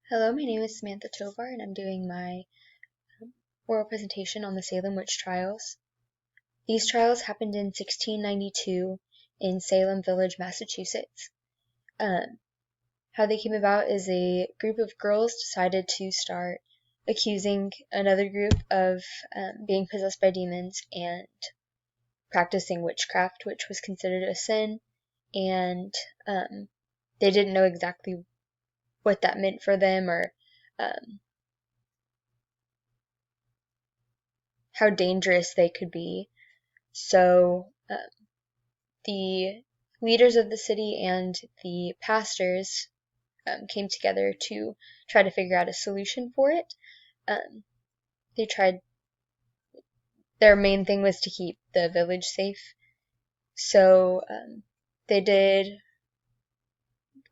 Hello, my name is Samantha Tovar, and I'm doing my oral presentation on the Salem witch trials. These trials happened in 1692 in Salem Village, Massachusetts. How they came about is a group of girls decided to start accusing another group of being possessed by demons and practicing witchcraft, which was considered a sin, and they didn't know exactly what that meant for them or how dangerous they could be. So the leaders of the city and the pastors came together to try to figure out a solution for it. They tried, their main thing was to keep the village safe. So they did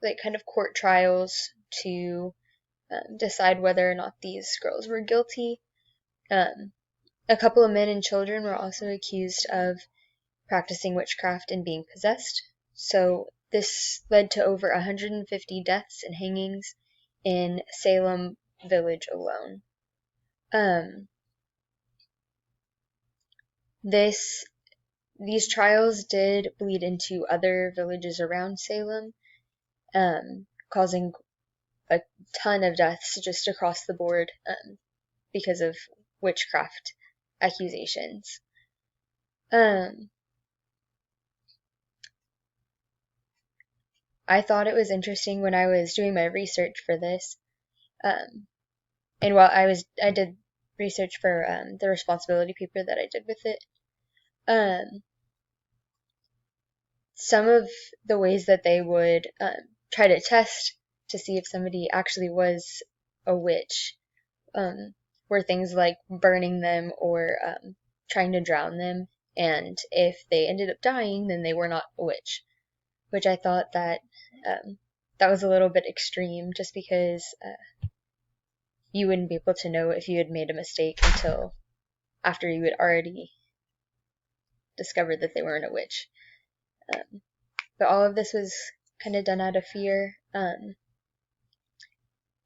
like kind of court trials to decide whether or not these girls were guilty. A couple of men and children were also accused of practicing witchcraft and being possessed. So this led to over 150 deaths and hangings in Salem village alone. These trials did bleed into other villages around Salem, causing a ton of deaths just across the board because of witchcraft accusations. I thought it was interesting when I was doing my research for this, and while I did research for the responsibility paper that I did with it. Some of the ways that they would try to test to see if somebody actually was a witch were things like burning them or trying to drown them, and if they ended up dying, then they were not a witch, which I thought that that was a little bit extreme, just because you wouldn't be able to know if you had made a mistake until after you had already discovered that they weren't a witch. But all of this was kind of done out of fear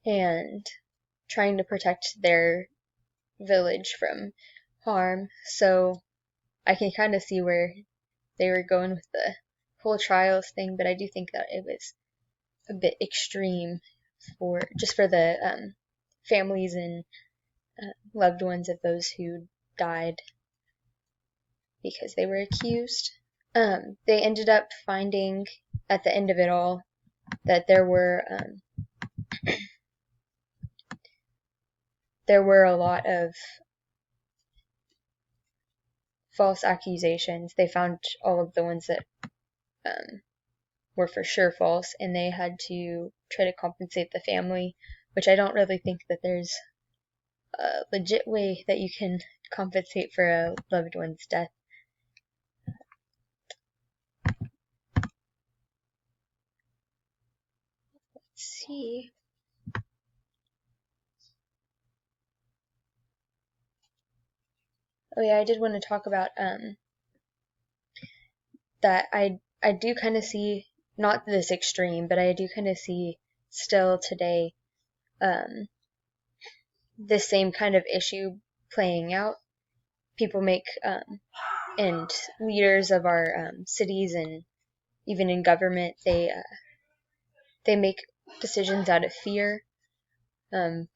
and trying to protect their village from harm. So I can kind of see where they were going with the whole trials thing, but I do think that it was a bit extreme for the families and loved ones of those who died because they were accused. They ended up finding at the end of it all that there were a lot of false accusations. They found all of the ones that were for sure false, and they had to try to compensate the family, which I don't really think that there's a legit way that you can compensate for a loved one's death. Let's see. Oh yeah, I did want to talk about that I do kind of see, not this extreme, but I do kind of see still today this same kind of issue playing out. People make and leaders of our cities and even in government, they make decisions out of fear,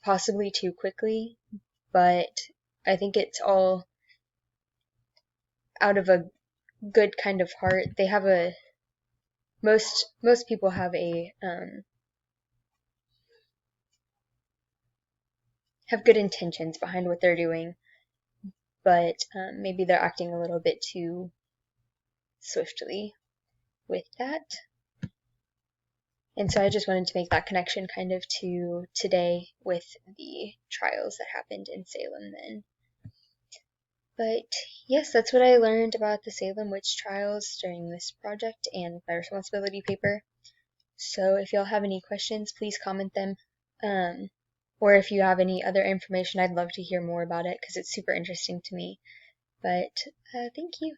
possibly too quickly, but I think it's all out of a good kind of heart. They have most people have good intentions behind what they're doing, but maybe they're acting a little bit too swiftly with that. And so I just wanted to make that connection kind of to today with the trials that happened in Salem then. But yes, that's what I learned about the Salem witch trials during this project and my responsibility paper. So if y'all have any questions, please comment them. Or if you have any other information, I'd love to hear more about it because it's super interesting to me. But thank you.